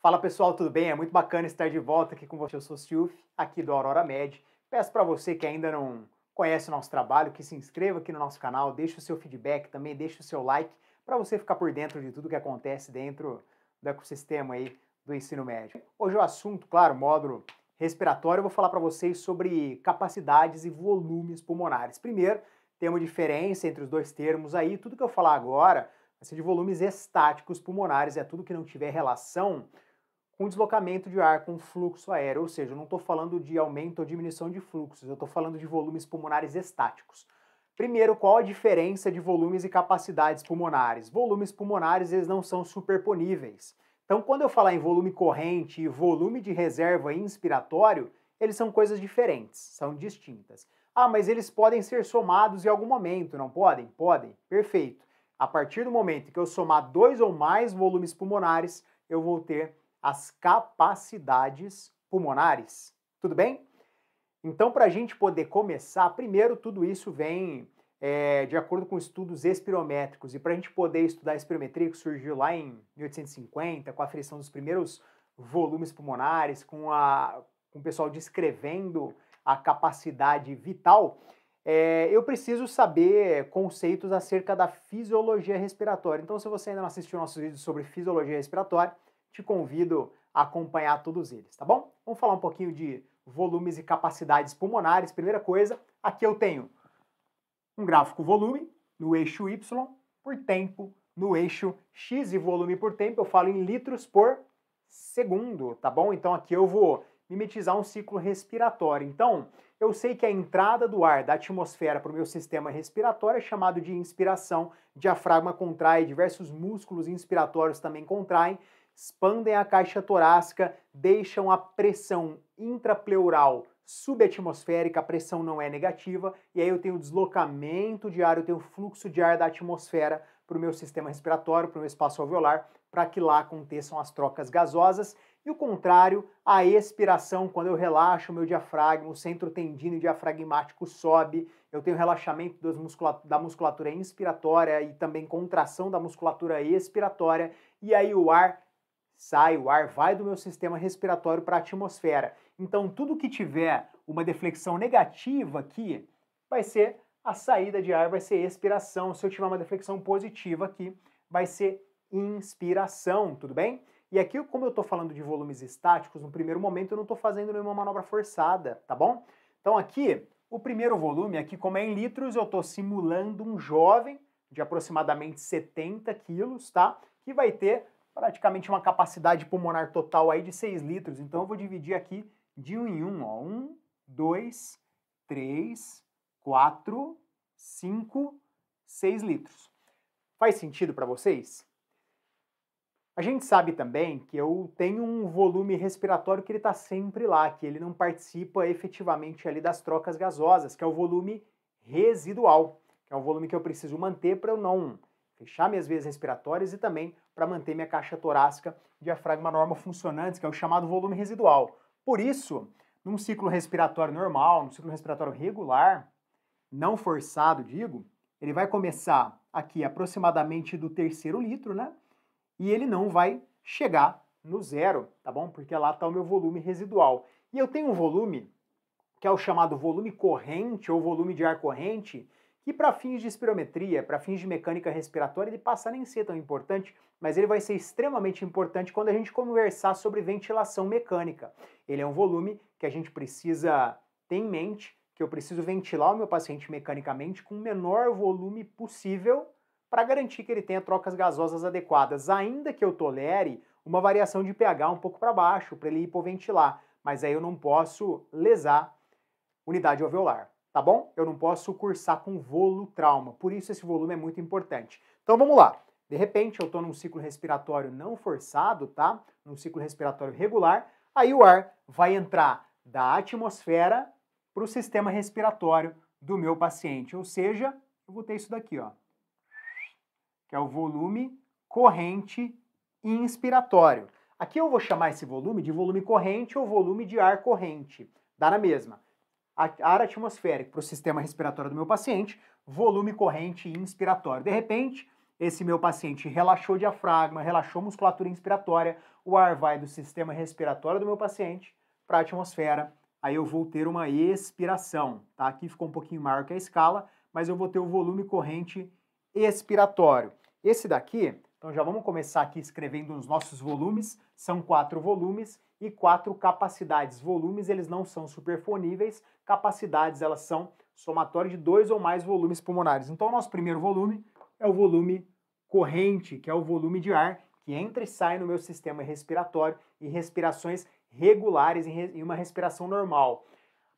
Fala pessoal, tudo bem? É muito bacana estar de volta aqui com você. Eu sou o Silvio, aqui do Aurora Med. Peço para você que ainda não conhece o nosso trabalho, que se inscreva aqui no nosso canal, deixe o seu feedback, também deixe o seu like, para você ficar por dentro de tudo que acontece dentro do ecossistema aí do ensino médio. Hoje o assunto, claro, módulo respiratório, eu vou falar para vocês sobre capacidades e volumes pulmonares. Primeiro, tem uma diferença entre os dois termos aí, tudo que eu falar agora vai ser de volumes estáticos pulmonares, é tudo que não tiver relação com deslocamento de ar, com fluxo aéreo, ou seja, eu não estou falando de aumento ou diminuição de fluxos, eu estou falando de volumes pulmonares estáticos. Primeiro, qual a diferença de volumes e capacidades pulmonares? Volumes pulmonares, eles não são superponíveis. Então, quando eu falar em volume corrente e volume de reserva inspiratório, eles são coisas diferentes, são distintas. Ah, mas eles podem ser somados em algum momento, não podem? Podem, perfeito. A partir do momento que eu somar dois ou mais volumes pulmonares, eu vou ter as capacidades pulmonares. Tudo bem? Então, para a gente poder começar, primeiro tudo isso vem de acordo com estudos espirométricos. E para a gente poder estudar a espirometria, que surgiu lá em 1850, com a aferição dos primeiros volumes pulmonares, com o pessoal descrevendo a capacidade vital, eu preciso saber conceitos acerca da fisiologia respiratória. Então, se você ainda não assistiu nossos vídeos sobre fisiologia respiratória, te convido a acompanhar todos eles, tá bom? Vamos falar um pouquinho de volumes e capacidades pulmonares. Primeira coisa, aqui eu tenho um gráfico volume no eixo Y por tempo, no eixo X e volume por tempo, eu falo em litros por segundo, tá bom? Então aqui eu vou mimetizar um ciclo respiratório. Então, eu sei que a entrada do ar da atmosfera para o meu sistema respiratório é chamado de inspiração, diafragma contrai, diversos músculos inspiratórios também contraem, expandem a caixa torácica, deixam a pressão intrapleural subatmosférica, a pressão não é negativa, e aí eu tenho deslocamento de ar, eu tenho fluxo de ar da atmosfera para o meu sistema respiratório, para o meu espaço alveolar, para que lá aconteçam as trocas gasosas. E o contrário, a expiração, quando eu relaxo o meu diafragma, o centro tendino e diafragmático sobe, eu tenho relaxamento da musculatura inspiratória e também contração da musculatura expiratória, e aí o ar sai, o ar vai do meu sistema respiratório para a atmosfera. Então, tudo que tiver uma deflexão negativa aqui, vai ser a saída de ar, vai ser expiração. Se eu tiver uma deflexão positiva aqui, vai ser inspiração, tudo bem? E aqui, como eu estou falando de volumes estáticos, no primeiro momento eu não estou fazendo nenhuma manobra forçada, tá bom? Então aqui, o primeiro volume, aqui como é em litros, eu estou simulando um jovem de aproximadamente 70 quilos, tá? Que vai ter praticamente uma capacidade pulmonar total aí de 6 litros. Então eu vou dividir aqui de um em um, ó. 1, 2, 3, 4, 5, 6 litros. Faz sentido para vocês? A gente sabe também que eu tenho um volume respiratório que ele está sempre lá, que ele não participa efetivamente ali das trocas gasosas, que é o volume residual, que é o volume que eu preciso manter para eu não fechar minhas veias respiratórias e também para manter minha caixa torácica diafragma normal funcionantes, que é o chamado volume residual. Por isso, num ciclo respiratório normal, num ciclo respiratório regular, não forçado, digo, ele vai começar aqui aproximadamente do terceiro litro, né? E ele não vai chegar no zero, tá bom? Porque lá está o meu volume residual. E eu tenho um volume, que é o chamado volume corrente ou volume de ar corrente, que para fins de espirometria, para fins de mecânica respiratória, ele passa a nem ser tão importante, mas ele vai ser extremamente importante quando a gente conversar sobre ventilação mecânica. Ele é um volume que a gente precisa ter em mente, que eu preciso ventilar o meu paciente mecanicamente com o menor volume possível para garantir que ele tenha trocas gasosas adequadas, ainda que eu tolere uma variação de pH um pouco para baixo, para ele hipoventilar, mas aí eu não posso lesar unidade alveolar, tá bom? Eu não posso cursar com volutrauma, por isso esse volume é muito importante. Então vamos lá, de repente eu estou num ciclo respiratório não forçado, tá? Num ciclo respiratório regular, aí o ar vai entrar da atmosfera para o sistema respiratório do meu paciente, ou seja, eu vou ter isso daqui, ó, que é o volume corrente inspiratório. Aqui eu vou chamar esse volume de volume corrente ou volume de ar corrente. Dá na mesma. Ar atmosférico para o sistema respiratório do meu paciente, volume corrente inspiratório. De repente, esse meu paciente relaxou o diafragma, relaxou a musculatura inspiratória, o ar vai do sistema respiratório do meu paciente para a atmosfera, aí eu vou ter uma expiração, tá? Aqui ficou um pouquinho maior que a escala, mas eu vou ter o volume corrente expiratório. Esse daqui, então já vamos começar aqui escrevendo os nossos volumes, são 4 volumes e 4 capacidades. Volumes, eles não são superponíveis, capacidades, elas são somatório de 2 ou mais volumes pulmonares. Então, o nosso primeiro volume é o volume corrente, que é o volume de ar que entra e sai no meu sistema respiratório em respirações regulares, em uma respiração normal.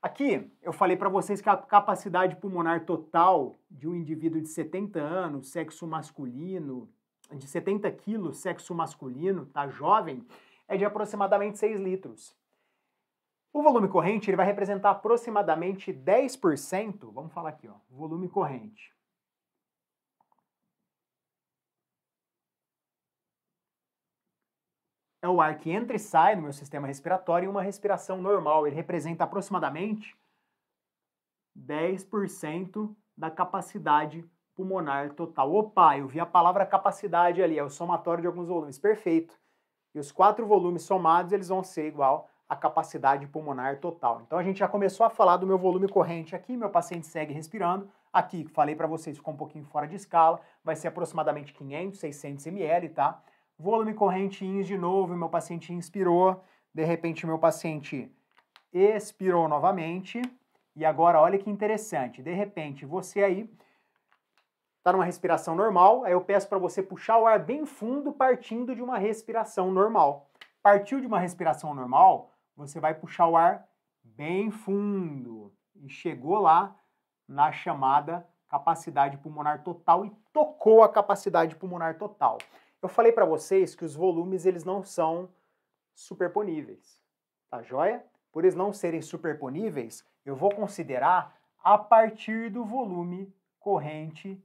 Aqui, eu falei para vocês que a capacidade pulmonar total de um indivíduo de 70 anos, sexo masculino, de 70 quilos, sexo masculino, tá, jovem, é de aproximadamente 6 litros. O volume corrente ele vai representar aproximadamente 10%, vamos falar aqui, ó, volume corrente. É o ar que entra e sai no meu sistema respiratório em uma respiração normal. Ele representa aproximadamente 10% da capacidade pulmonar total. Opa, eu vi a palavra capacidade ali, é o somatório de alguns volumes. Perfeito. E os 4 volumes somados, eles vão ser igual à capacidade pulmonar total. Então a gente já começou a falar do meu volume corrente aqui, meu paciente segue respirando. Aqui, falei para vocês, ficou um pouquinho fora de escala, vai ser aproximadamente 500, 600 ml, tá? Volume corrente ins de novo, meu paciente inspirou, de repente meu paciente expirou novamente, e agora olha que interessante, de repente você aí está numa respiração normal, aí eu peço para você puxar o ar bem fundo partindo de uma respiração normal. Partiu de uma respiração normal, você vai puxar o ar bem fundo e chegou lá na chamada capacidade pulmonar total e tocou a capacidade pulmonar total. Eu falei para vocês que os volumes eles não são superponíveis, tá joia? Por eles não serem superponíveis, eu vou considerar a partir do volume corrente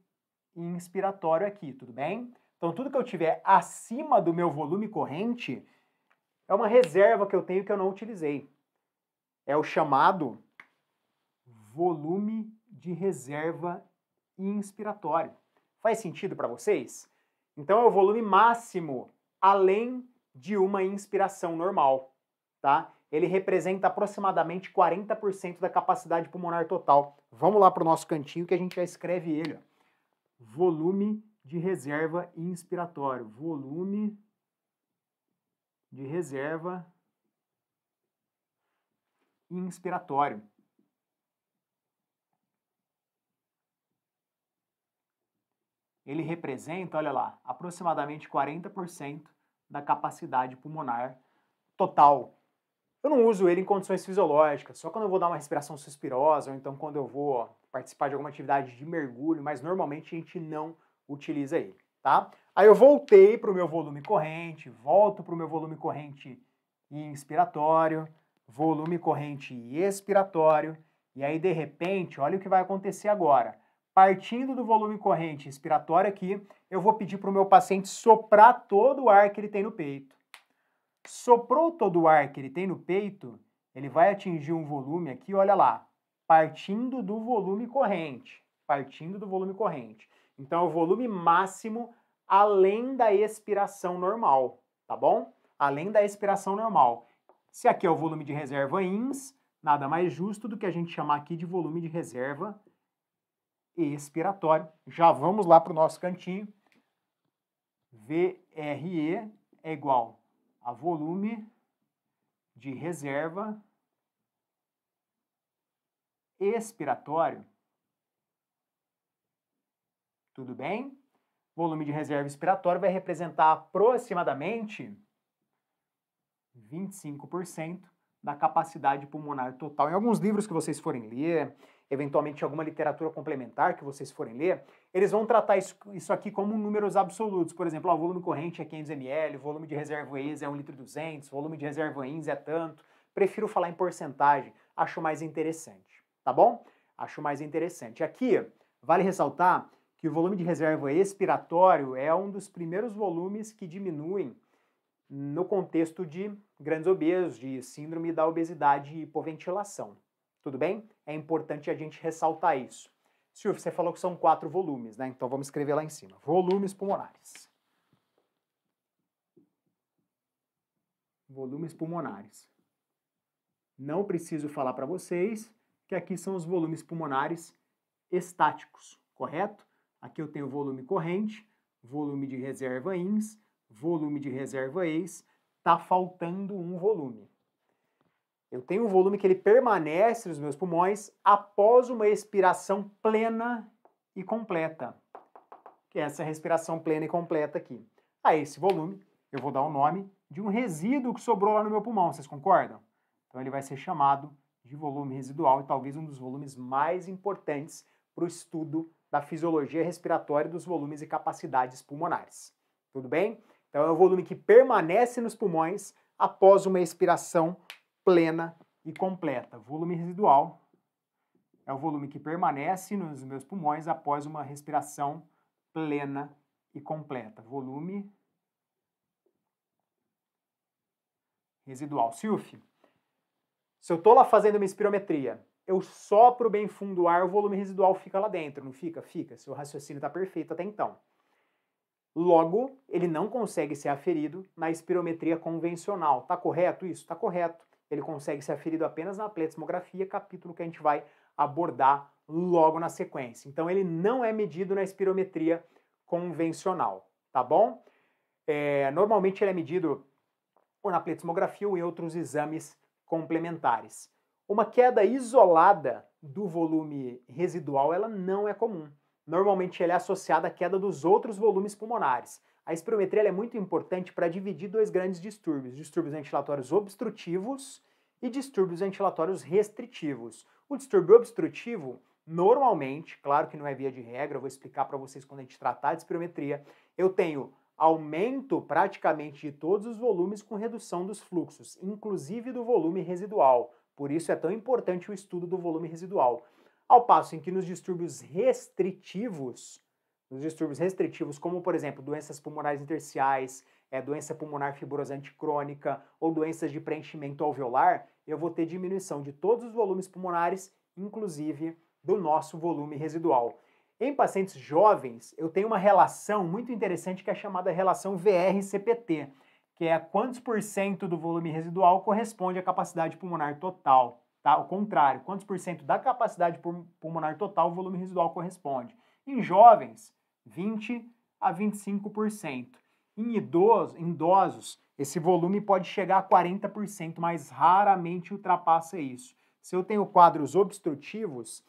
inspiratório aqui, tudo bem? Então tudo que eu tiver acima do meu volume corrente é uma reserva que eu tenho que eu não utilizei. É o chamado volume de reserva inspiratório. Faz sentido para vocês? Então é o volume máximo além de uma inspiração normal, tá? Ele representa aproximadamente 40% da capacidade pulmonar total. Vamos lá para o nosso cantinho que a gente já escreve ele, ó. Volume de reserva inspiratório. Volume de reserva inspiratório. Ele representa, olha lá, aproximadamente 40% da capacidade pulmonar total. Eu não uso ele em condições fisiológicas, só quando eu vou dar uma respiração suspirosa, ou então quando eu vou participar de alguma atividade de mergulho, mas normalmente a gente não utiliza ele, tá? Aí eu voltei para o meu volume corrente, volto para o meu volume corrente inspiratório, volume corrente expiratório, e aí de repente, olha o que vai acontecer agora. Partindo do volume corrente expiratório aqui, eu vou pedir para o meu paciente soprar todo o ar que ele tem no peito. Soprou todo o ar que ele tem no peito, ele vai atingir um volume aqui, olha lá, partindo do volume corrente. Partindo do volume corrente. Então, é o volume máximo além da expiração normal, tá bom? Além da expiração normal. Se aqui é o volume de reserva ins, nada mais justo do que a gente chamar aqui de volume de reserva expiratório. Já vamos lá para o nosso cantinho. VRE é igual a volume de reserva expiratório. Tudo bem? Volume de reserva expiratório vai representar aproximadamente 25% da capacidade pulmonar total. Em alguns livros que vocês forem ler, eventualmente alguma literatura complementar que vocês forem ler, eles vão tratar isso aqui como números absolutos. Por exemplo, o volume corrente é 500 ml, o volume de reserva ex é 1,2 litro, o volume de reserva ins é tanto. Prefiro falar em porcentagem, acho mais interessante, tá bom? Acho mais interessante. Aqui, vale ressaltar que o volume de reserva expiratório é um dos primeiros volumes que diminuem no contexto de grandes obesos, de síndrome da obesidade e hipoventilação. Tudo bem? É importante a gente ressaltar isso. Silvio, você falou que são 4 volumes, né? Então vamos escrever lá em cima. Volumes pulmonares. Volumes pulmonares. Não preciso falar para vocês que aqui são os volumes pulmonares estáticos, correto? Aqui eu tenho volume corrente, volume de reserva ins, volume de reserva ex, tá faltando um volume. Eu tenho um volume que ele permanece nos meus pulmões após uma expiração plena e completa, que é essa respiração plena e completa aqui. A esse volume eu vou dar o nome de um resíduo que sobrou lá no meu pulmão, vocês concordam? Então ele vai ser chamado de volume residual e talvez um dos volumes mais importantes para o estudo da fisiologia respiratória dos volumes e capacidades pulmonares. Tudo bem? Então é o volume que permanece nos pulmões após uma expiração plena e completa. Volume residual é o volume que permanece nos meus pulmões após uma respiração plena e completa. Volume residual. Silvio, se eu estou lá fazendo uma espirometria, eu sopro bem fundo o ar, o volume residual fica lá dentro, não fica? Fica. Seu raciocínio está perfeito até então. Logo, ele não consegue ser aferido na espirometria convencional. Tá correto isso? Tá correto. Ele consegue ser aferido apenas na plethysmografia, capítulo que a gente vai abordar logo na sequência. Então, ele não é medido na espirometria convencional, tá bom? Normalmente ele é medido ou na plethysmografia ou em outros exames complementares. Uma queda isolada do volume residual, ela não é comum. Normalmente ela é associada à queda dos outros volumes pulmonares. A espirometria é muito importante para dividir 2 grandes distúrbios, distúrbios ventilatórios obstrutivos e distúrbios ventilatórios restritivos. O distúrbio obstrutivo, normalmente, claro que não é via de regra, eu vou explicar para vocês quando a gente tratar de espirometria, eu tenho aumento praticamente de todos os volumes com redução dos fluxos, inclusive do volume residual. Por isso é tão importante o estudo do volume residual. Ao passo em que nos distúrbios restritivos, como por exemplo doenças pulmonares intersticiais, doença pulmonar fibrosante crônica ou doenças de preenchimento alveolar, eu vou ter diminuição de todos os volumes pulmonares, inclusive do nosso volume residual. Em pacientes jovens, eu tenho uma relação muito interessante que é chamada relação VR-CPT, que é quantos por cento do volume residual corresponde à capacidade pulmonar total. Tá? O contrário, quantos por cento da capacidade pulmonar total o volume residual corresponde. Em jovens, 20 a 25%. Em idosos, esse volume pode chegar a 40%, mas raramente ultrapassa isso. Se eu tenho quadros obstrutivos,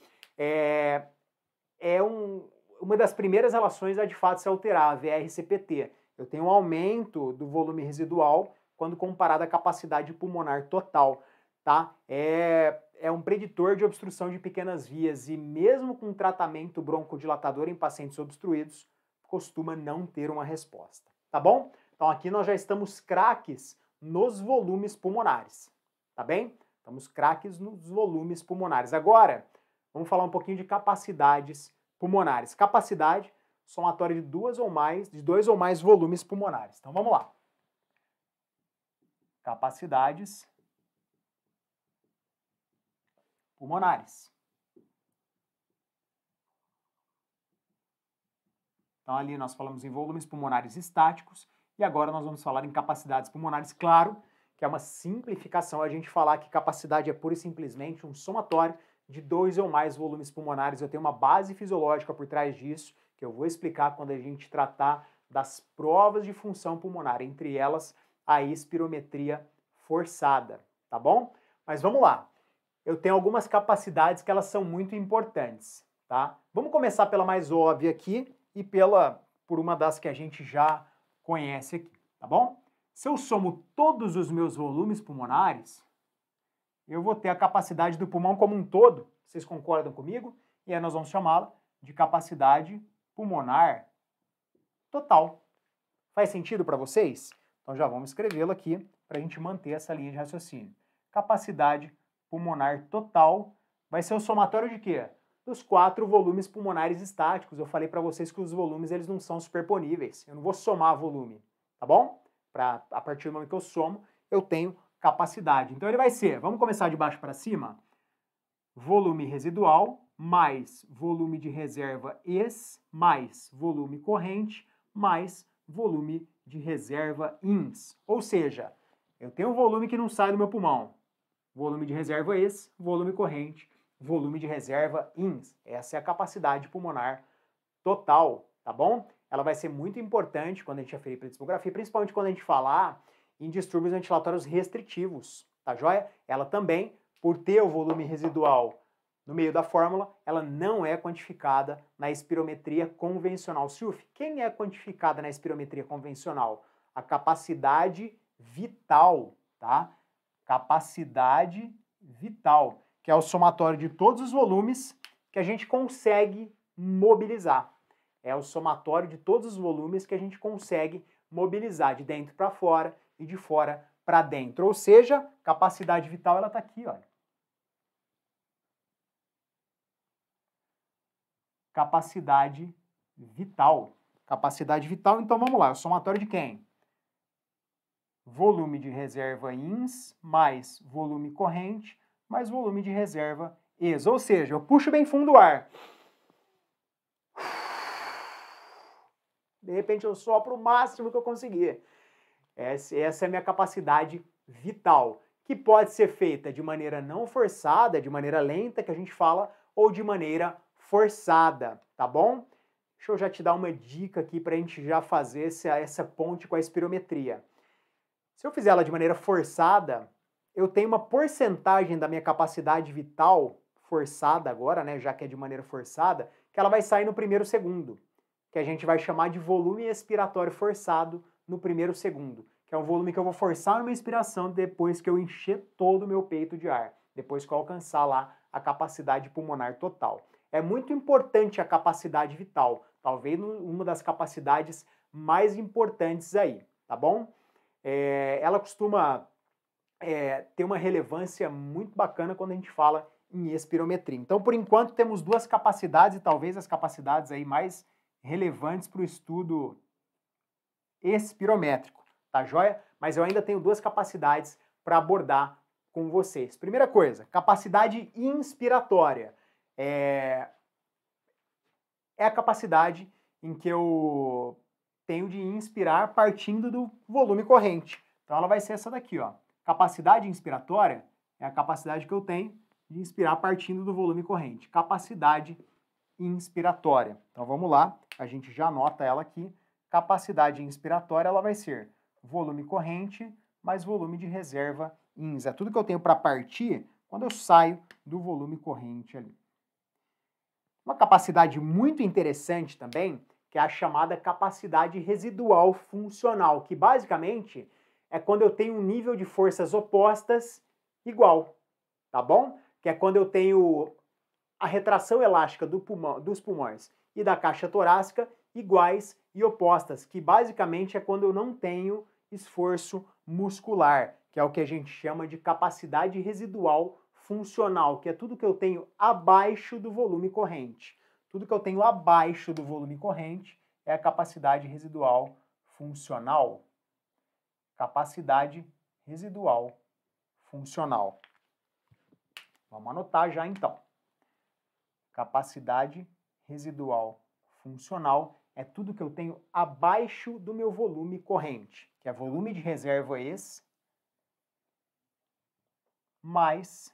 uma das primeiras relações a de fato se alterar, a VR-CPT. Eu tenho um aumento do volume residual quando comparado à capacidade pulmonar total. Tá? É um preditor de obstrução de pequenas vias e mesmo com tratamento broncodilatador em pacientes obstruídos, costuma não ter uma resposta. Tá bom? Então aqui nós já estamos craques nos volumes pulmonares. Tá bem? Estamos craques nos volumes pulmonares. Agora, vamos falar um pouquinho de capacidades pulmonares. Capacidade, somatória de 2 ou mais volumes pulmonares. Então vamos lá. Capacidades pulmonares. Então ali nós falamos em volumes pulmonares estáticos e agora nós vamos falar em capacidades pulmonares. Claro que é uma simplificação a gente falar que capacidade é pura e simplesmente um somatório de 2 ou mais volumes pulmonares. Eu tenho uma base fisiológica por trás disso, que eu vou explicar quando a gente tratar das provas de função pulmonar, entre elas a espirometria forçada, tá bom? Mas vamos lá. Eu tenho algumas capacidades que elas são muito importantes, tá? Vamos começar pela mais óbvia aqui e por uma das que a gente já conhece aqui, tá bom? Se eu somo todos os meus volumes pulmonares, eu vou ter a capacidade do pulmão como um todo, vocês concordam comigo? E aí nós vamos chamá-la de capacidade pulmonar total. Faz sentido para vocês? Então já vamos escrevê-lo aqui para a gente manter essa linha de raciocínio. Capacidade pulmonar total vai ser o somatório de quê? Dos 4 volumes pulmonares estáticos. Eu falei para vocês que os volumes eles não são superponíveis. Eu não vou somar volume, tá bom? A partir do momento que eu somo, eu tenho capacidade. Então ele vai ser, vamos começar de baixo para cima, volume residual mais volume de reserva ex, mais volume corrente, mais volume de reserva ins. Ou seja, eu tenho um volume que não sai do meu pulmão. Volume de reserva ex, volume corrente, volume de reserva ins. Essa é a capacidade pulmonar total, tá bom? Ela vai ser muito importante quando a gente aferir pletismografia, principalmente quando a gente falar em distúrbios ventilatórios restritivos, tá joia? Ela também, por ter o volume residual no meio da fórmula, ela não é quantificada na espirometria convencional. SIUF, quem é quantificada na espirometria convencional? A capacidade vital, tá? Capacidade vital, que é o somatório de todos os volumes que a gente consegue mobilizar. É o somatório de todos os volumes que a gente consegue mobilizar de dentro para fora e de fora para dentro. Ou seja, capacidade vital, ela está aqui, olha. Capacidade vital. Capacidade vital, então vamos lá. O somatório de quem? Volume de reserva ins mais volume corrente mais volume de reserva ex. Ou seja, eu puxo bem fundo o ar. De repente eu sopro o máximo que eu conseguir. Essa é a minha capacidade vital, que pode ser feita de maneira não forçada, de maneira lenta, que a gente fala, ou de maneira forçada, tá bom? Deixa eu já te dar uma dica aqui para a gente já fazer essa ponte com a espirometria. Se eu fizer ela de maneira forçada, eu tenho uma porcentagem da minha capacidade vital forçada agora, né, já que é de maneira forçada, que ela vai sair no primeiro segundo, que a gente vai chamar de volume expiratório forçado no primeiro segundo, que é um volume que eu vou forçar numa inspiração depois que eu encher todo o meu peito de ar, depois que eu alcançar lá a capacidade pulmonar total. É muito importante a capacidade vital, talvez uma das capacidades mais importantes aí, tá bom? Ela costuma ter uma relevância muito bacana quando a gente fala em espirometria. Então, por enquanto, temos duas capacidades e talvez as capacidades aí mais relevantes para o estudo espirométrico, tá joia? Mas eu ainda tenho duas capacidades para abordar com vocês. Primeira coisa, capacidade inspiratória. É a capacidade em que eu tenho de inspirar partindo do volume corrente. Então ela vai ser essa daqui, ó. Capacidade inspiratória é a capacidade que eu tenho de inspirar partindo do volume corrente. Capacidade inspiratória. Então vamos lá, a gente já anota ela aqui. Capacidade inspiratória, ela vai ser volume corrente mais volume de reserva ins. É tudo que eu tenho para partir quando eu saio do volume corrente ali. Uma capacidade muito interessante também, que é a chamada capacidade residual funcional, que basicamente é quando eu tenho um nível de forças opostas igual, tá bom? Que é quando eu tenho a retração elástica dos pulmões e da caixa torácica iguais e opostas, que basicamente é quando eu não tenho esforço muscular, que é o que a gente chama de capacidade residual funcional, que é tudo que eu tenho abaixo do volume corrente. Tudo que eu tenho abaixo do volume corrente é a capacidade residual funcional. Capacidade residual funcional. Vamos anotar já então. Capacidade residual funcional é tudo que eu tenho abaixo do meu volume corrente, que é volume de reserva ex mais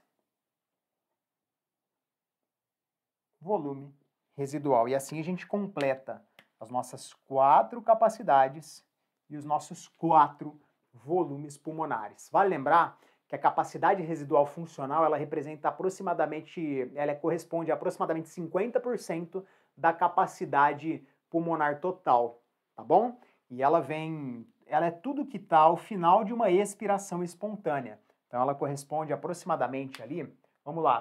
volume residual. E assim a gente completa as nossas 4 capacidades e os nossos 4 volumes pulmonares. Vale lembrar que a capacidade residual funcional, ela representa aproximadamente, ela corresponde a aproximadamente 50% da capacidade pulmonar total, tá bom? E ela é tudo que está ao final de uma expiração espontânea. Então ela corresponde aproximadamente ali, vamos lá,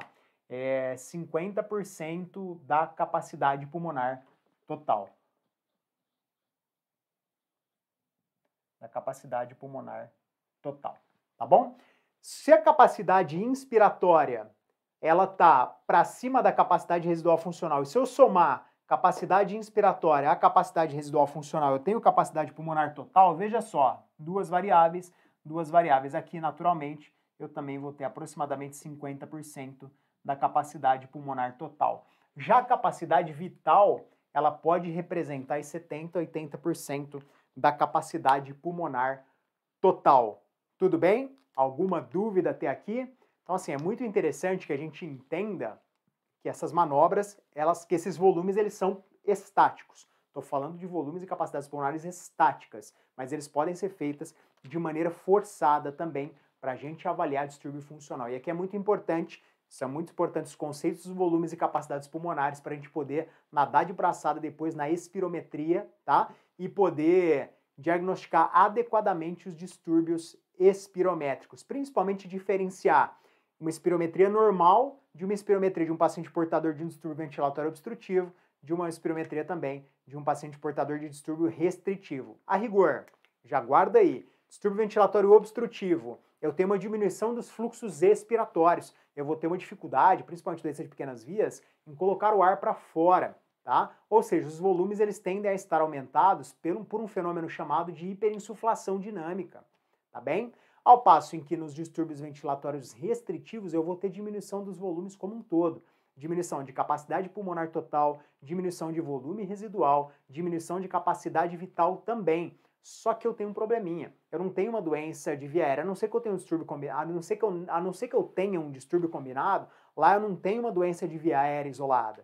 50% da capacidade pulmonar total. Da capacidade pulmonar total, tá bom? Se a capacidade inspiratória ela tá para cima da capacidade residual funcional, e se eu somar capacidade inspiratória à capacidade residual funcional, eu tenho capacidade pulmonar total, veja só, duas variáveis aqui, naturalmente, eu também vou ter aproximadamente 50% da capacidade pulmonar total. Já a capacidade vital, ela pode representar 70% a 80% da capacidade pulmonar total. Tudo bem? Alguma dúvida até aqui? Então, assim, é muito interessante que a gente entenda que essas manobras, que esses volumes, eles são estáticos. Estou falando de volumes e capacidades pulmonares estáticas, mas eles podem ser feitas de maneira forçada também para a gente avaliar distúrbio funcional. E aqui é muito importante, são muito importantes os conceitos dos volumes e capacidades pulmonares para a gente poder nadar de braçada depois na espirometria, tá? E poder diagnosticar adequadamente os distúrbios espirométricos, principalmente diferenciar uma espirometria normal de uma espirometria de um paciente portador de um distúrbio ventilatório obstrutivo, de uma espirometria também de um paciente portador de distúrbio restritivo. A rigor, já guarda aí, distúrbio ventilatório obstrutivo, eu tenho uma diminuição dos fluxos expiratórios, eu vou ter uma dificuldade, principalmente doença de pequenas vias, em colocar o ar para fora, tá? Ou seja, os volumes eles tendem a estar aumentados por um fenômeno chamado de hiperinsuflação dinâmica, tá bem? Ao passo em que nos distúrbios ventilatórios restritivos eu vou ter diminuição dos volumes como um todo. Diminuição de capacidade pulmonar total, diminuição de volume residual, diminuição de capacidade vital também. Só que eu tenho um probleminha. Eu não tenho uma doença de via aérea, a não ser que eu tenha um distúrbio combinado, a não ser que eu tenha um distúrbio combinado, lá eu não tenho uma doença de via aérea isolada.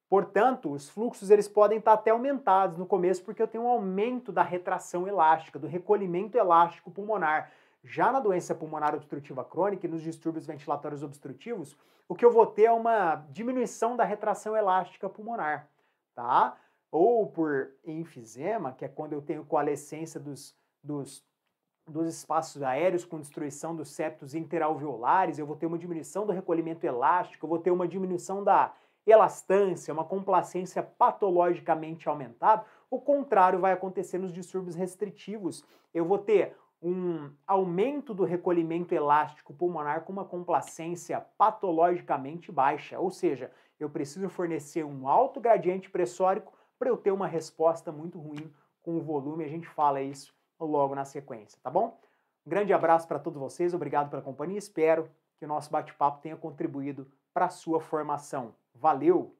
Portanto, os fluxos eles podem estar até aumentados no começo porque eu tenho um aumento da retração elástica, do recolhimento elástico pulmonar. Já na doença pulmonar obstrutiva crônica e nos distúrbios ventilatórios obstrutivos, o que eu vou ter é uma diminuição da retração elástica pulmonar, tá? Ou por enfisema, que é quando eu tenho coalescência dos espaços aéreos com destruição dos septos interalveolares, eu vou ter uma diminuição do recolhimento elástico, eu vou ter uma diminuição da elastância, uma complacência patologicamente aumentada. O contrário vai acontecer nos distúrbios restritivos. Eu vou ter um aumento do recolhimento elástico pulmonar com uma complacência patologicamente baixa, ou seja, eu preciso fornecer um alto gradiente pressórico para eu ter uma resposta muito ruim com o volume, a gente fala isso logo na sequência, tá bom? Um grande abraço para todos vocês, obrigado pela companhia, espero que o nosso bate-papo tenha contribuído para a sua formação. Valeu!